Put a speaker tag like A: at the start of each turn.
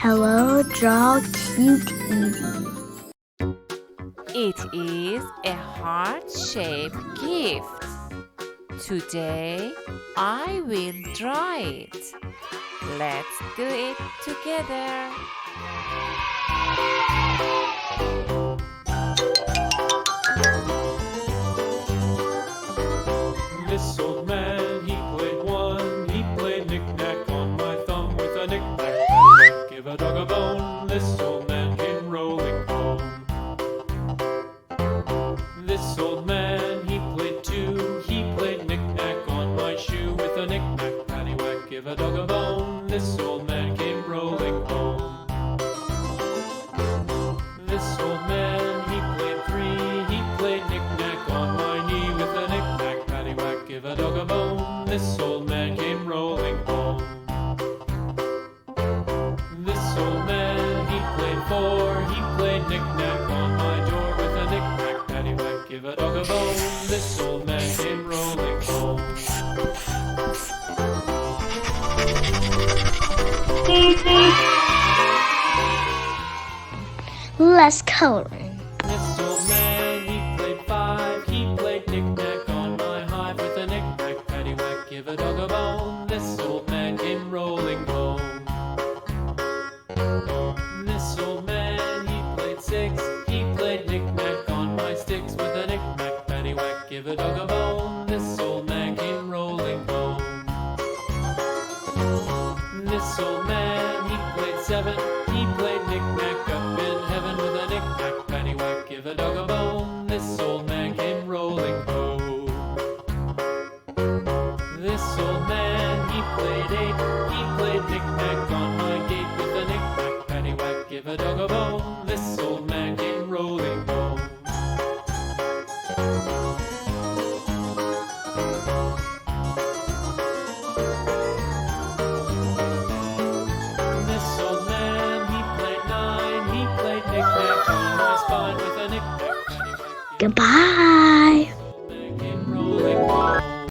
A: Hello, draw cute easy.
B: It is a heart-shaped gift. Today, I will draw it. Let's do it together.
C: This old man, he played one. He played knick-knack on my thumb with a knick-knack. Give a dog a bone. This old man came rolling home. This old man, he played two. He played knick-knack on my shoe with a knick-knack, paddywhack. Give a dog a bone. This old man came rolling home. This old man, he played three. He played knick-knack on my knee with a knick-knack, paddywhack. Give a dog a bone. This old man came rolling home. This old man, he played four. He played knick-knack on my door with a knick-knack, paddywhack. Give a dog a bone. This old man came rolling home.
A: Let's color in.
C: This old man, he played five. He played knick-knack on my hive with a knick-knack, paddywhack. Give a dog a bone. This old man came rolling home. This old man, he played six. He played knick-knack on my sticks with a knick-knack, paddywhack. Give a dog a bone. This old man came rolling home. This old man, he played seven. He played knick-knack up in heaven with a knick-knack, paddywhack. Give a dog a bone. This old man came rolling home. This old man, he played eight. He played knick-knack on my gate with a knick-knack, paddywhack. Give a dog a bone. This old man came rolling home. This old man, he played nine. He played knick-knack on my spine with a knick-knack, paddywhack.
A: Goodbye.